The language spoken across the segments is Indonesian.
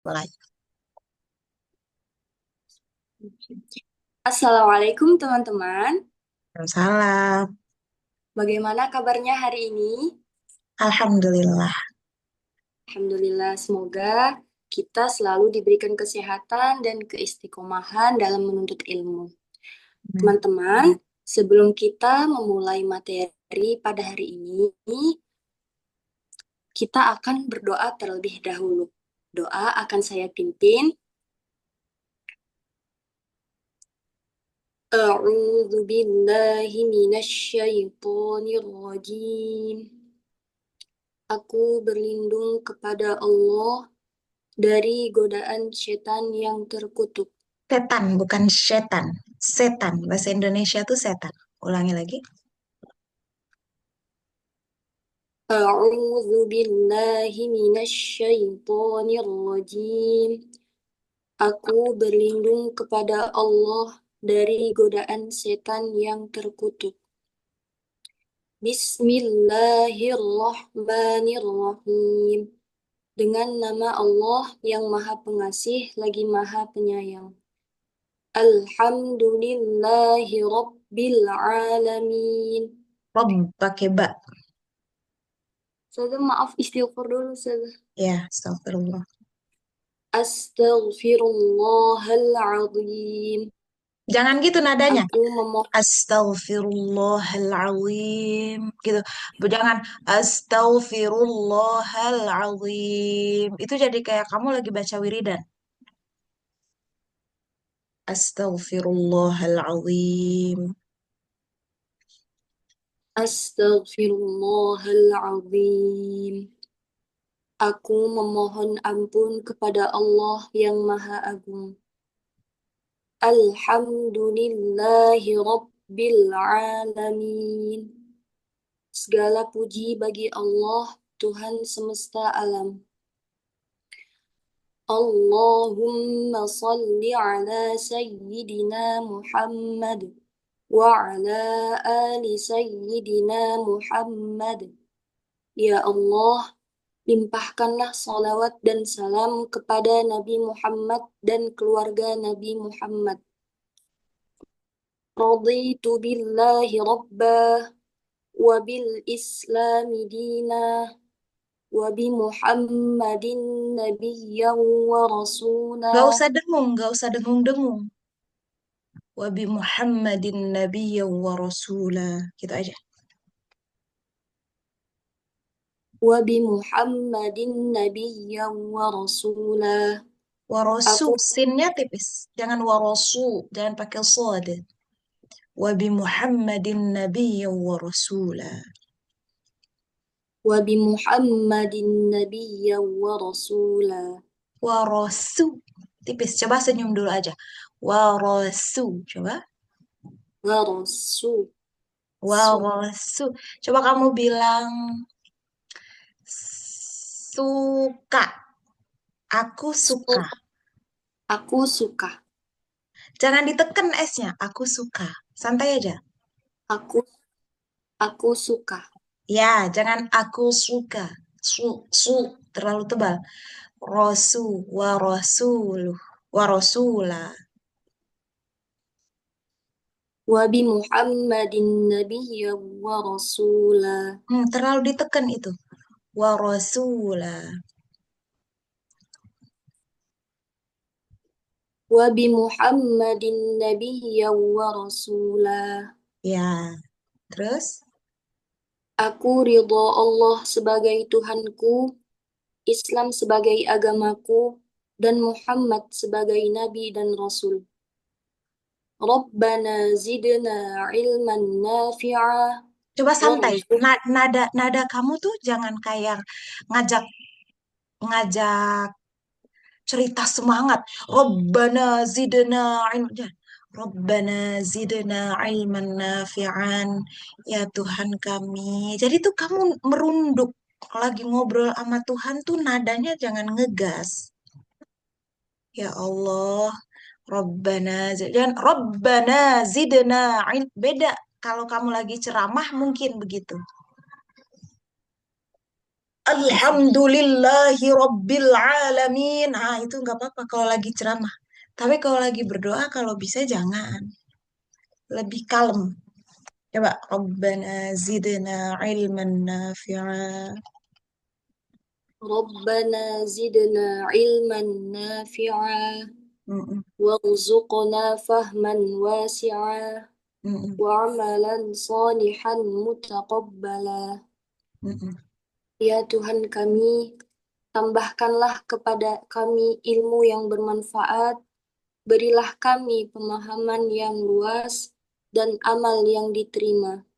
Mulai. Assalamualaikum teman-teman. Salam. Bagaimana kabarnya hari ini? Alhamdulillah. Alhamdulillah, semoga kita selalu diberikan kesehatan dan keistiqomahan dalam menuntut ilmu. Teman-teman, sebelum kita memulai materi pada hari ini, kita akan berdoa terlebih dahulu. Doa akan saya pimpin. A'udzu billahi minasyaitonir rajim. Aku berlindung kepada Allah dari godaan setan yang terkutuk. Setan, bukan setan. Setan. Bahasa Indonesia tuh setan. Ulangi lagi. A'udzu billahi minasyaitonir rajim. Aku berlindung kepada Allah dari godaan setan yang terkutuk. Bismillahirrahmanirrahim. Dengan nama Allah yang Maha Pengasih lagi Maha Penyayang. Alhamdulillahi Rabbil Alamin. Rob pakai ba. Ustazah, maaf istighfar dulu, Ustazah. Ya, astagfirullah. Astaghfirullahaladzim. Jangan gitu nadanya. Aku memohon Astagfirullahalazim. Gitu. Jangan astagfirullahalazim. Itu jadi kayak kamu lagi baca wiridan. Astagfirullahalazim. Astaghfirullahaladzim. Aku memohon ampun kepada Allah yang Maha Agung. Alhamdulillahi Rabbil Alamin. Segala puji bagi Allah, Tuhan semesta alam. Allahumma salli ala Sayyidina Muhammad wa ala ali Sayyidina Muhammad. Ya Allah, limpahkanlah salawat dan salam kepada Nabi Muhammad dan keluarga Nabi Muhammad. Raditu billahi rabba wa bil islami dina wa bi Muhammadin nabiyyan wa rasula. Gak usah dengung-dengung. Wabi Muhammadin nabiyyan wa rasula. Gitu aja. Wa bi Muhammadin nabiyyan wa rasula. Warosu, Aku sinnya tipis. Jangan warosu, jangan pakai sod. Wabi Muhammadin nabiyyan wa rasula. wa bi Muhammadin nabiyyan wa rasula. Warosu, tipis. Coba senyum dulu aja. Warosu, coba. Wa rasul su Warosu. Coba kamu bilang suka. Aku suka. su aku suka. Jangan diteken S-nya. Aku suka. Santai aja. Aku aku suka. Ya, jangan aku suka. Su, terlalu tebal. Rasul, wa rasuluh, wa rasula. Wa bi Muhammadin nabiyyan wa rasula. Terlalu ditekan itu. Wa rasula. Wa bi Muhammadin nabiyyan wa rasula. Ya, terus Aku ridho Allah sebagai Tuhanku, Islam sebagai agamaku, dan Muhammad sebagai Nabi dan Rasul. Rabbana zidna ilman nafi'a coba santai. warzuq Nada nada kamu tuh jangan kayak ngajak ngajak cerita semangat. Rabbana zidna ilman. Rabbana zidna ilman nafi'an. Ya Tuhan kami. Jadi tuh kamu merunduk lagi ngobrol sama Tuhan tuh nadanya jangan ngegas. Ya Allah, jangan Rabbana zidna beda. Kalau kamu lagi ceramah mungkin begitu. Alhamdulillahi Rabbil Alamin. Ah, itu nggak apa-apa kalau lagi ceramah. Tapi kalau lagi berdoa, kalau bisa jangan. Lebih kalem. Coba, Rabbana zidna ilman nafi'a. ربنا زدنا علما نافعا Mm-mm, وارزقنا فهما واسعا mm-mm, وعملا صالحا متقبلا. mm-mm. Ya Tuhan kami, tambahkanlah kepada kami ilmu yang bermanfaat, berilah kami pemahaman yang luas dan amal yang diterima.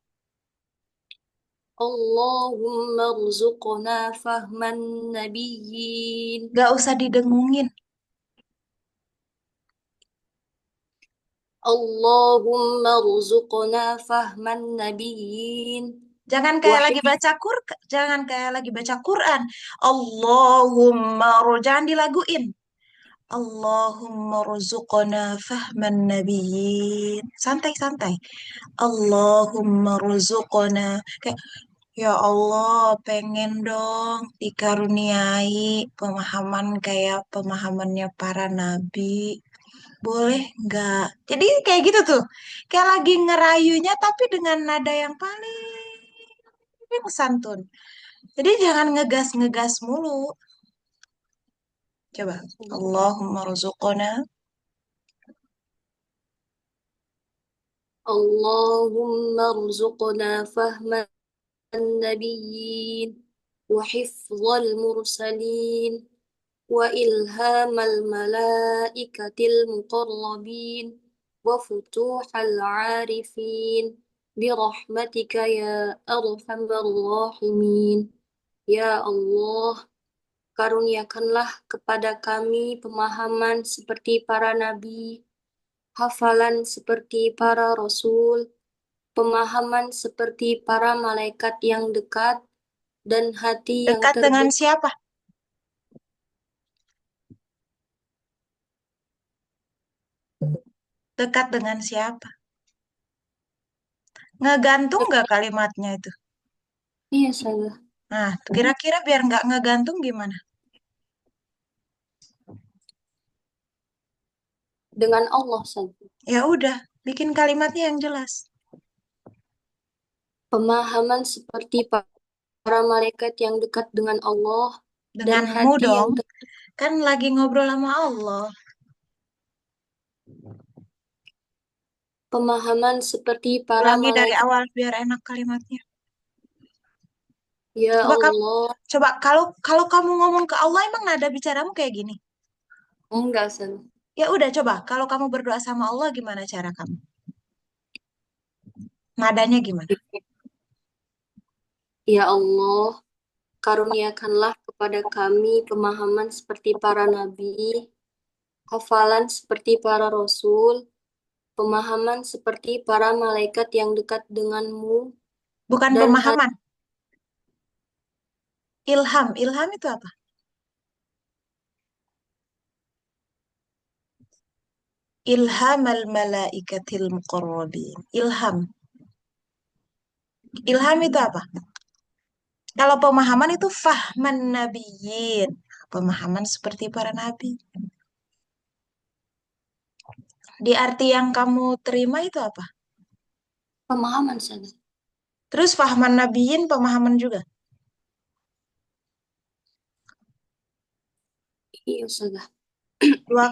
Allahumma rzuqna fahman nabiyyin. Gak usah didengungin. Allahumma rzuqna fahman nabiyyin. Wahid. Jangan kayak lagi baca Quran. Jangan dilaguin. Allahumma rzuqna fahman nabiyyin. Santai-santai. Allahumma rzuqna. Kayak, ya Allah, pengen dong dikaruniai pemahaman kayak pemahamannya para nabi. Boleh nggak? Jadi kayak gitu tuh. Kayak lagi ngerayunya tapi dengan nada yang paling santun. Jadi jangan ngegas-ngegas mulu. Coba. Allahumma rzuqna. Allahumma rzuqna fahman nabiyyin wa hifdzal mursalin wa ilhamal malaikatil muqarrabin wa futuhal arifin birahmatika ya arhamar rahimin. Ya Allah, karuniakanlah kepada kami pemahaman seperti para nabi, hafalan seperti para rasul, pemahaman seperti para malaikat yang dekat, dan hati yang Dekat dengan terbuka. siapa? Dekat dengan siapa? Ngegantung nggak kalimatnya itu? Iya, salah. Nah, kira-kira biar nggak ngegantung gimana? Dengan Allah saja. Ya udah, bikin kalimatnya yang jelas. Pemahaman seperti para malaikat yang dekat dengan Allah dan Denganmu hati yang dong. Kan lagi ngobrol sama Allah. pemahaman seperti para Ulangi dari malaikat. awal biar enak kalimatnya. Ya Coba kamu, Allah, coba kalau kalau kamu ngomong ke Allah emang nada bicaramu kayak gini. enggak salah. Ya udah coba kalau kamu berdoa sama Allah gimana cara kamu? Nadanya gimana? Ya Allah, karuniakanlah kepada kami pemahaman seperti para nabi, hafalan seperti para rasul, pemahaman seperti para malaikat yang dekat denganmu, Bukan dan hati pemahaman, ilham. Ilham itu apa? Ilham al malaikatil muqarrabin. Ilham. Ilham itu apa? Kalau pemahaman itu fahman nabiyyin. Pemahaman seperti para nabi. Di arti yang kamu terima itu apa? pemahaman saja. Terus fahman nabiyyin pemahaman juga. Iya saja.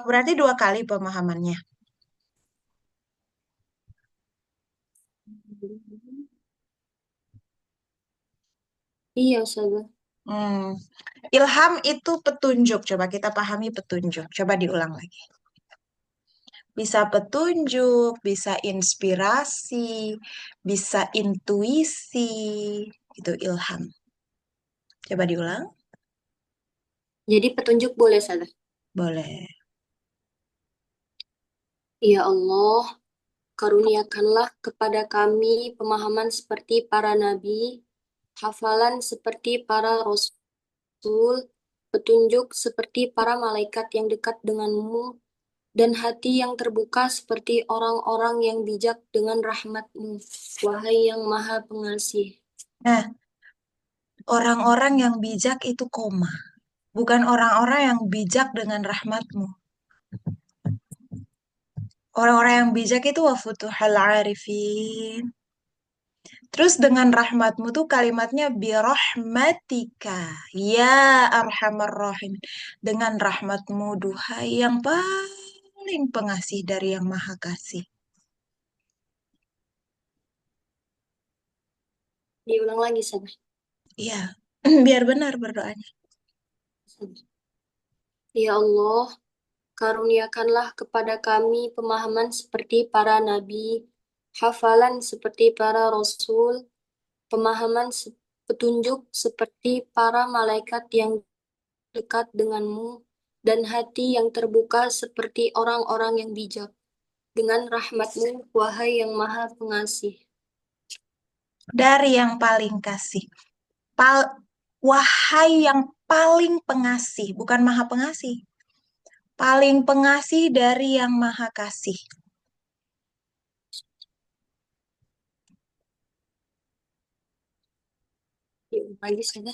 Berarti dua kali pemahamannya. Iya saja. Hmm. Ilham itu petunjuk. Coba kita pahami petunjuk. Coba diulang lagi. Bisa petunjuk, bisa inspirasi, bisa intuisi. Itu ilham. Coba diulang. Jadi petunjuk boleh saja. Boleh. Ya Allah, karuniakanlah kepada kami pemahaman seperti para nabi, hafalan seperti para rasul, petunjuk seperti para malaikat yang dekat denganmu, dan hati yang terbuka seperti orang-orang yang bijak dengan rahmatmu, wahai yang maha pengasih. Nah, Orang-orang yang bijak itu koma. Bukan orang-orang yang bijak dengan rahmatmu. Orang-orang yang bijak itu wafutuhal arifin. Terus dengan rahmatmu tuh kalimatnya birahmatika. Ya arhamar rahim. Dengan rahmatmu duhai yang paling pengasih dari yang maha kasih. Diulang lagi, Sabar. Iya, biar benar berdoanya. Ya Allah, karuniakanlah kepada kami pemahaman seperti para nabi, hafalan seperti para rasul, pemahaman petunjuk seperti para malaikat yang dekat denganmu, dan hati yang terbuka seperti orang-orang yang bijak. Dengan rahmatmu, wahai yang maha pengasih. Dari yang paling kasih. Wahai yang paling pengasih, bukan maha pengasih. Paling pengasih dari yang maha kasih. Diulang lagi saja.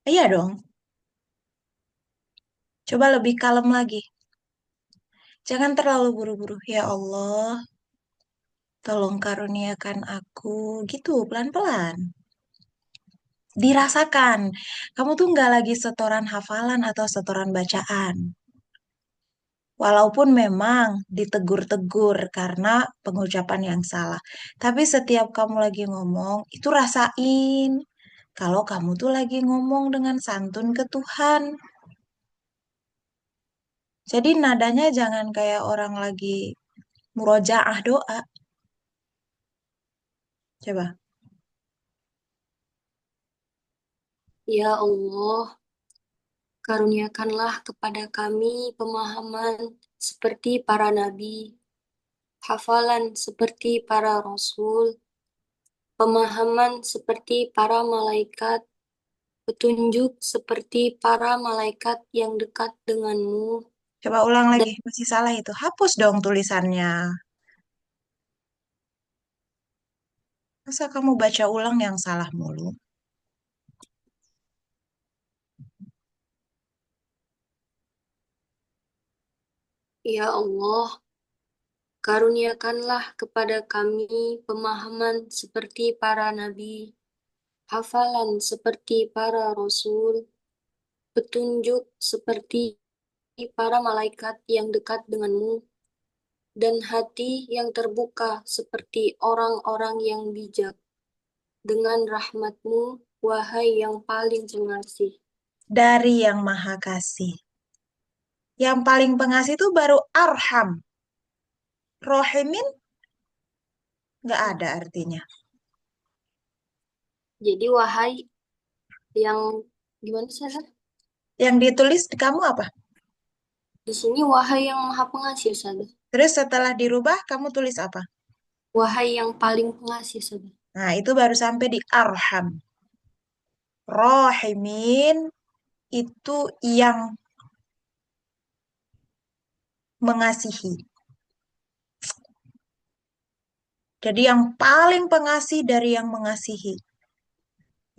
Iya dong, coba lebih kalem lagi. Jangan terlalu buru-buru. Ya Allah, tolong karuniakan aku. Gitu, pelan-pelan. Dirasakan. Kamu tuh nggak lagi setoran hafalan atau setoran bacaan. Walaupun memang ditegur-tegur karena pengucapan yang salah. Tapi setiap kamu lagi ngomong, itu rasain. Kalau kamu tuh lagi ngomong dengan santun ke Tuhan. Jadi nadanya jangan kayak orang lagi murojaah doa. Coba. Ya Allah, karuniakanlah kepada kami pemahaman seperti para nabi, hafalan seperti para rasul, pemahaman seperti para malaikat, petunjuk seperti para malaikat yang dekat denganmu, Coba ulang dan lagi. Masih salah itu. Hapus dong tulisannya. Masa kamu baca ulang yang salah mulu? ya Allah, karuniakanlah kepada kami pemahaman seperti para nabi, hafalan seperti para rasul, petunjuk seperti para malaikat yang dekat denganmu, dan hati yang terbuka seperti orang-orang yang bijak. Dengan rahmatmu, wahai yang paling pengasih. Dari yang maha kasih. Yang paling pengasih itu baru arham. Rohimin nggak ada artinya. Jadi wahai yang gimana sih? Ustaz? Yang ditulis di kamu apa? Di sini wahai yang maha pengasih, Ustaz. Terus setelah dirubah, kamu tulis apa? Wahai yang paling pengasih, Ustaz. Nah, itu baru sampai di arham. Rohimin itu yang mengasihi. Jadi yang paling pengasih dari yang mengasihi.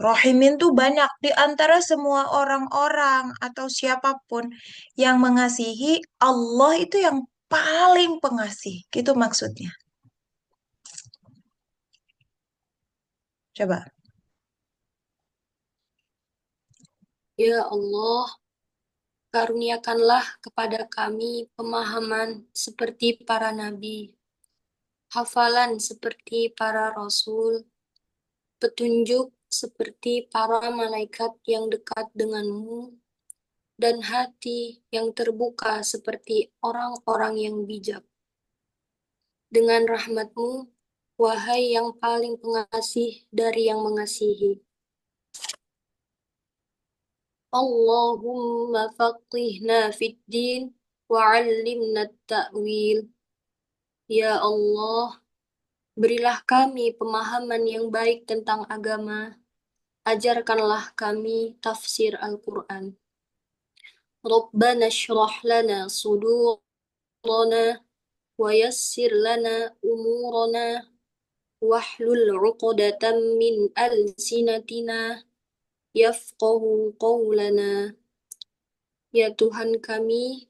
Rohimin tuh banyak di antara semua orang-orang atau siapapun yang mengasihi Allah itu yang paling pengasih. Gitu maksudnya. Coba. Ya Allah, karuniakanlah kepada kami pemahaman seperti para nabi, hafalan seperti para rasul, petunjuk seperti para malaikat yang dekat denganmu, dan hati yang terbuka seperti orang-orang yang bijak. Dengan rahmatmu, wahai yang paling pengasih dari yang mengasihi. Allahumma faqihna fid din wa'allimna ta'wil. Ya Allah, berilah kami pemahaman yang baik tentang agama. Ajarkanlah kami tafsir Al-Quran. Rabbana syrah lana sudurana wa yassir lana umurana wahlul 'uqdatam min alsinatina yafqahu qawlana. Ya Tuhan kami,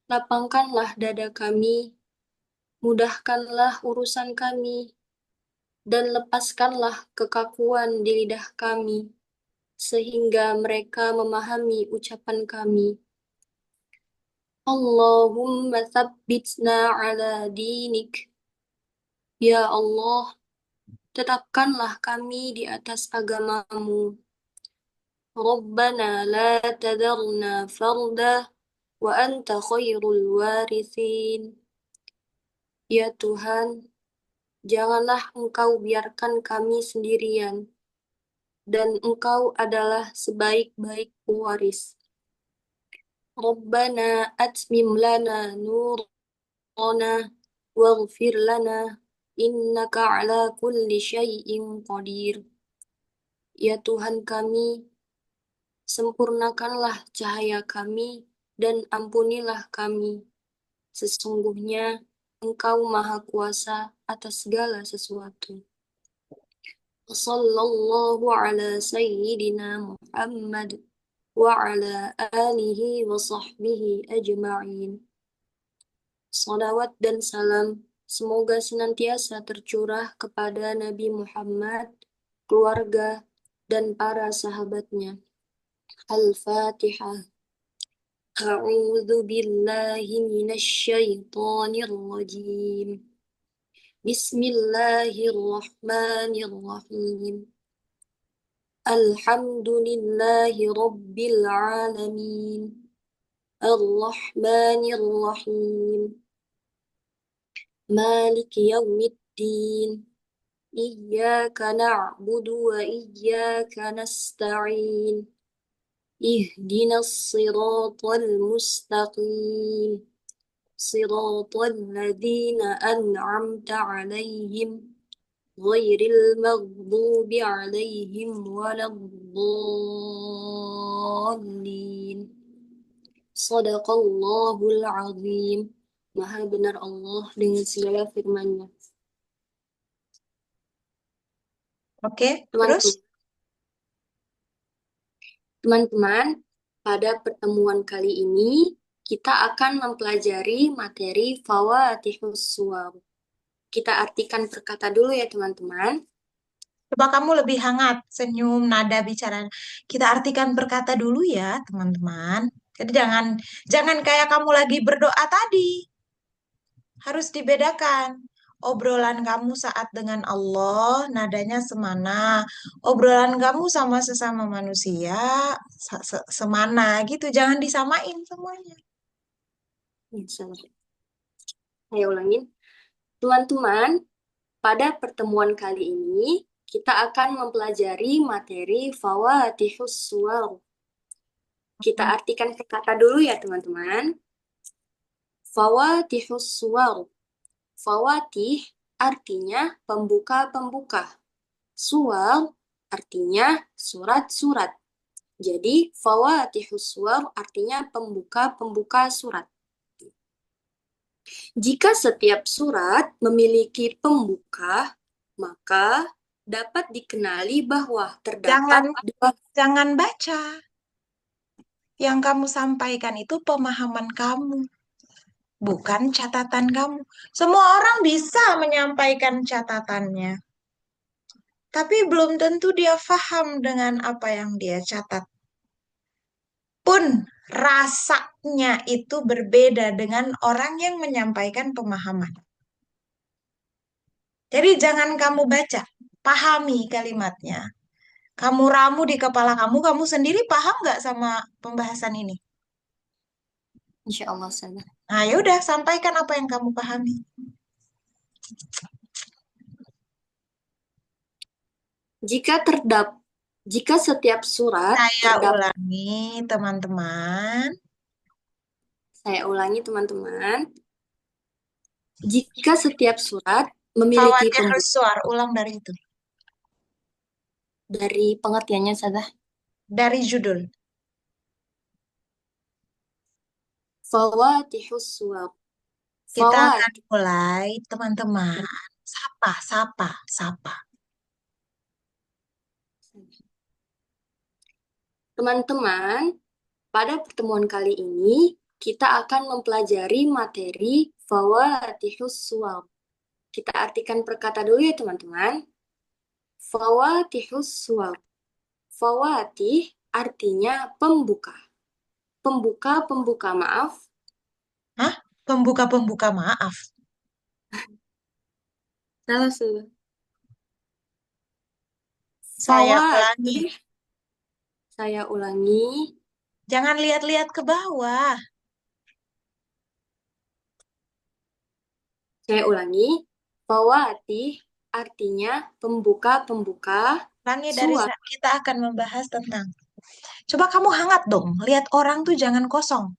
lapangkanlah dada kami, mudahkanlah urusan kami, dan lepaskanlah kekakuan di lidah kami, sehingga mereka memahami ucapan kami. Allahumma thabbitna ala dinik. Ya Allah, tetapkanlah kami di atas agamamu. Rabbana la tadarna farda wa anta khairul warithin. Ya Tuhan, janganlah Engkau biarkan kami sendirian, dan Engkau adalah sebaik-baik pewaris. Rabbana atmim lana nurana waghfir lana innaka ala kulli syai'in qadir. Ya Tuhan kami, sempurnakanlah cahaya kami dan ampunilah kami. Sesungguhnya Engkau Maha Kuasa atas segala sesuatu. Sallallahu ala sayyidina Muhammad wa ala alihi wa sahbihi ajma'in. Salawat dan salam semoga senantiasa tercurah kepada Nabi Muhammad, keluarga, dan para sahabatnya. Al-Fatihah. A'udzu billahi minasy syaithanir rajim. Bismillahirrahmanirrahim. Alhamdulillahi rabbil alamin. Ar-Rahmanir Rahim. Maliki yaumiddin. Iyyaka na'budu wa iyyaka nasta'in. Ihdinas siratal mustaqim. Siratal ladzina an'amta 'alaihim ghairil maghdubi 'alaihim waladdallin. Sadaqallahul azim. Maha benar Allah dengan segala firman-Nya. Oke, terus? Teman-teman, teman-teman, pada pertemuan kali ini kita akan mempelajari materi Fawatihus Suwar. Kita artikan perkata dulu ya teman-teman. Coba kamu lebih hangat, senyum, nada bicara. Kita artikan berkata dulu ya, teman-teman. Jadi jangan kayak kamu lagi berdoa tadi. Harus dibedakan. Obrolan kamu saat dengan Allah, nadanya semana. Obrolan kamu sama sesama manusia, semana gitu. Jangan disamain semuanya. Ya, salah. Saya ulangin. Teman-teman, pada pertemuan kali ini kita akan mempelajari materi Fawatihus Suwar. Kita artikan perkata dulu ya teman-teman. Fawatihus Suwar. Fawatih artinya pembuka-pembuka. Suwar artinya surat-surat. Jadi Fawatihus Suwar artinya pembuka-pembuka surat. Jika setiap surat memiliki pembuka, maka dapat dikenali bahwa terdapat Jangan dua. jangan baca. Yang kamu sampaikan itu pemahaman kamu, bukan catatan kamu. Semua orang bisa menyampaikan catatannya, tapi belum tentu dia paham dengan apa yang dia catat. Pun rasanya itu berbeda dengan orang yang menyampaikan pemahaman. Jadi jangan kamu baca, pahami kalimatnya. Kamu ramu di kepala kamu, kamu sendiri paham nggak sama pembahasan ini? Insya Allah saja. Nah, ya udah, sampaikan apa yang kamu pahami. Jika setiap surat Saya terdapat, ulangi, teman-teman. saya ulangi teman-teman, jika setiap surat memiliki Fawatih pembuka Suar, ulang dari itu. dari pengertiannya saja. Dari judul. Fawatihus Suwar. Kita akan Fawatih. mulai, teman-teman. Sapa, sapa, sapa. Teman-teman, pada pertemuan kali ini kita akan mempelajari materi Fawatihus Suwar. Kita artikan perkata dulu ya teman-teman. Fawatihus Suwar. Fawatih artinya pembuka. Pembuka-pembuka, maaf. Hah? Pembuka-pembuka maaf. Salah, salah. Saya ulangi. Fawatih, saya ulangi. Jangan lihat-lihat ke bawah. Saya ulangi. Fawatih artinya pembuka-pembuka. Ulangi Suwar. kita akan membahas tentang. Coba kamu hangat dong. Lihat orang tuh jangan kosong.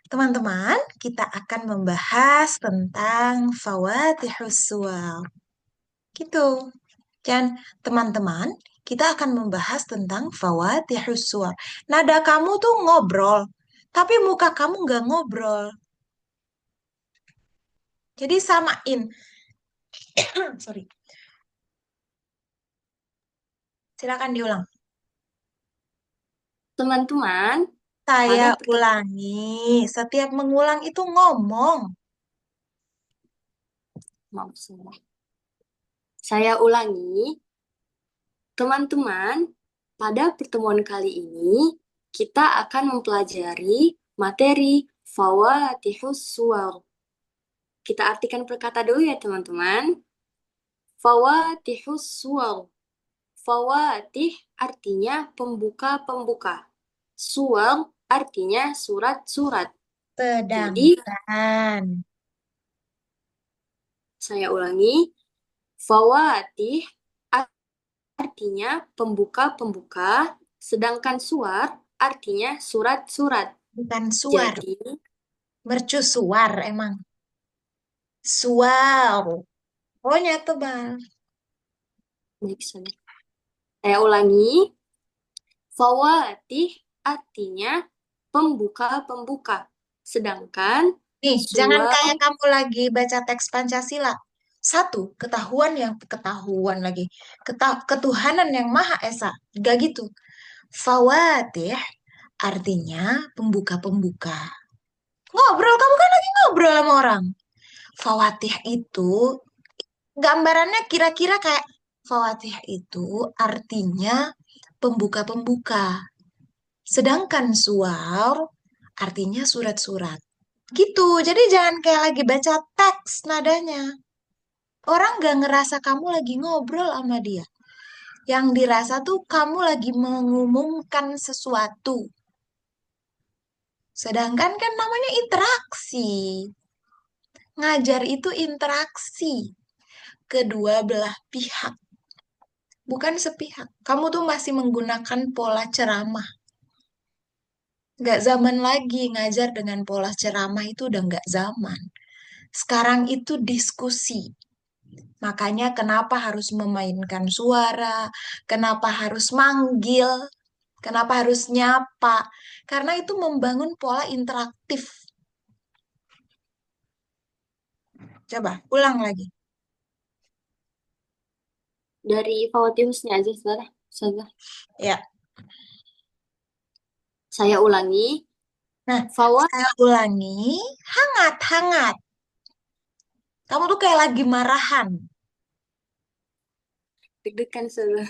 Teman-teman, kita akan membahas tentang fawatihus suwar. Gitu. Dan teman-teman, kita akan membahas tentang fawatihus suwar. Nada kamu tuh ngobrol, tapi muka kamu nggak ngobrol. Jadi samain. Sorry. Silakan diulang. Teman-teman, Saya pada pertemuan ulangi. Setiap mengulang itu ngomong. maaf, saya ulangi, teman-teman, pada pertemuan kali ini kita akan mempelajari materi Fawatihus Suwar. Kita artikan perkata dulu ya teman-teman. Fawatihus Suwar. Fawatih artinya pembuka-pembuka. Suwar artinya surat-surat. Jadi, Sedangkan. saya ulangi, Fawatih artinya pembuka-pembuka, sedangkan suar artinya surat-surat. Bukan suar. Jadi, Mercusuar emang. Suar. Pokoknya tebal. baik, saya ulangi, fawatih artinya pembuka-pembuka, sedangkan Nih, jangan suar, kayak kamu lagi baca teks Pancasila. Satu, ketahuan lagi. Ketuhanan yang Maha Esa. Gak gitu. Fawatih artinya pembuka-pembuka. Ngobrol, kamu kan lagi ngobrol sama orang. Fawatih itu gambarannya kira-kira kayak Fawatih itu artinya pembuka-pembuka. Sedangkan suar artinya surat-surat. Gitu. Jadi jangan kayak lagi baca teks nadanya. Orang gak ngerasa kamu lagi ngobrol sama dia. Yang dirasa tuh kamu lagi mengumumkan sesuatu. Sedangkan kan namanya interaksi. Ngajar itu interaksi. Kedua belah pihak. Bukan sepihak. Kamu tuh masih menggunakan pola ceramah. Gak zaman lagi ngajar dengan pola ceramah itu udah gak zaman. Sekarang itu diskusi. Makanya kenapa harus memainkan suara, kenapa harus manggil, kenapa harus nyapa. Karena itu membangun pola interaktif. Coba ulang lagi. dari fawatihusnya aja, saudara. Saudara. Ya. Saya ulangi, Nah, fawat saya ulangi. Hangat, hangat. Kamu tuh kayak lagi marahan. deg-degan, saudara.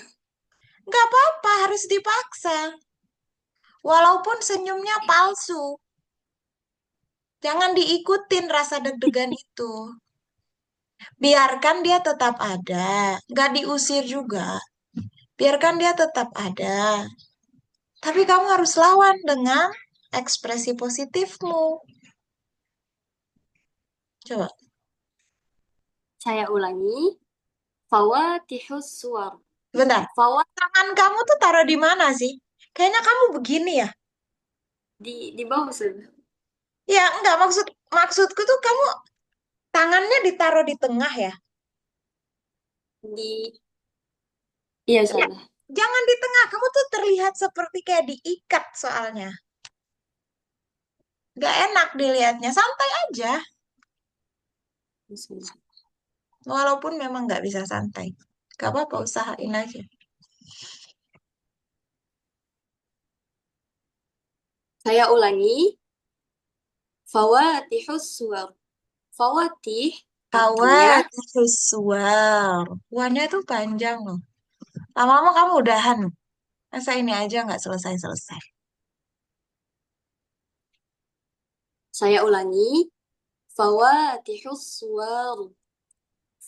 Gak apa-apa, harus dipaksa. Walaupun senyumnya palsu. Jangan diikutin rasa deg-degan itu. Biarkan dia tetap ada. Gak diusir juga. Biarkan dia tetap ada. Tapi kamu harus lawan dengan ekspresi positifmu. Coba. Saya ulangi, fawatihus suwar. Bentar. Fawat Tangan kamu tuh taruh di mana sih? Kayaknya kamu begini ya. di bawah, saudara. Ya, enggak maksudku tuh kamu tangannya ditaruh di tengah ya. Di, iya, Ya, saudara. jangan di tengah. Kamu tuh terlihat seperti kayak diikat soalnya. Gak enak dilihatnya. Santai aja. Bismillah. Walaupun memang nggak bisa santai. Gak apa-apa, usahain aja. Saya ulangi, fawatihus suwar. Fawatih artinya Fawatifus suwar. Warnya tuh panjang loh. Lama-lama kamu udahan. Masa ini aja nggak selesai-selesai. saya ulangi, fawatihus suwar.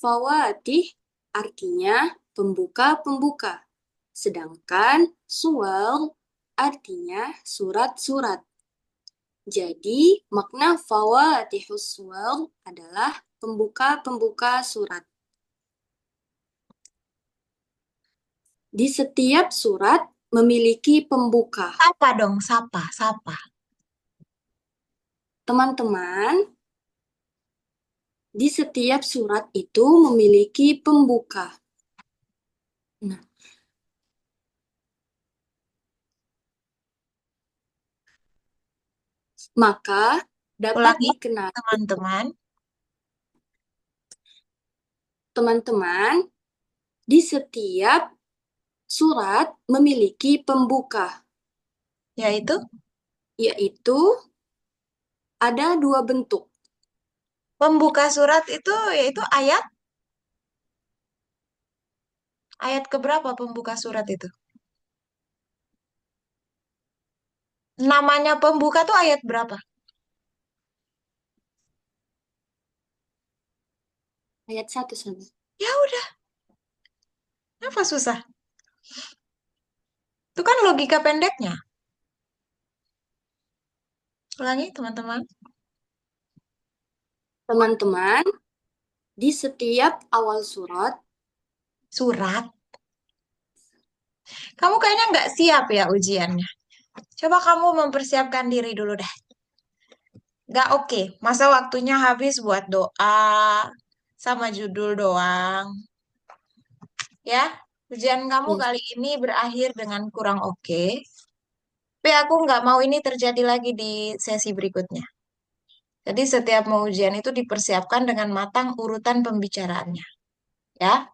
Fawatih artinya pembuka-pembuka. Sedangkan suwar artinya surat-surat. Jadi, makna fawatihus suwar adalah pembuka-pembuka surat. Di setiap surat memiliki pembuka. Sapa dong, sapa, sapa. Teman-teman, di setiap surat itu memiliki pembuka. Nah, maka dapat Ulangi, dikenal teman-teman. teman-teman di setiap surat memiliki pembuka, Yaitu, yaitu ada dua bentuk. pembuka surat itu yaitu ayat. Ayat keberapa pembuka surat itu? Namanya pembuka tuh ayat berapa? Ayat 1 sama. Ya udah, apa susah? Itu kan logika pendeknya. Ulangi, teman-teman. Teman-teman, di setiap awal surat, Surat. Kamu kayaknya nggak siap ya ujiannya. Coba kamu mempersiapkan diri dulu deh. Nggak oke. Masa waktunya habis buat doa sama judul doang. Ya, ujian kamu yes, kali ini berakhir dengan kurang oke. Tapi aku nggak mau ini terjadi lagi di sesi berikutnya. Jadi setiap mau ujian itu dipersiapkan dengan matang urutan pembicaraannya. Ya.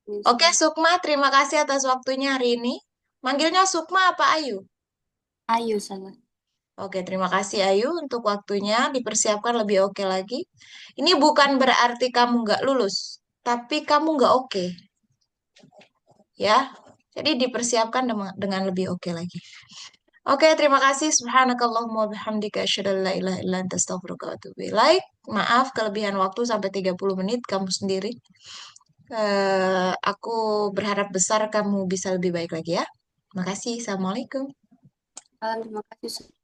yes, Oke, Sukma, terima kasih atas waktunya hari ini. Manggilnya Sukma apa Ayu? ayo sama. Oke, terima kasih Ayu untuk waktunya. Dipersiapkan lebih oke lagi. Ini bukan berarti kamu nggak lulus, tapi kamu nggak oke, ya. Jadi dipersiapkan dengan lebih oke lagi. Oke, terima kasih. Subhanakallahumma wa bihamdika asyhadu an la ilaha illa anta astaghfiruka wa atubu ilaik. Maaf kelebihan waktu sampai 30 menit kamu sendiri. Aku berharap besar kamu bisa lebih baik lagi ya. Makasih. Assalamualaikum. Terima kasih.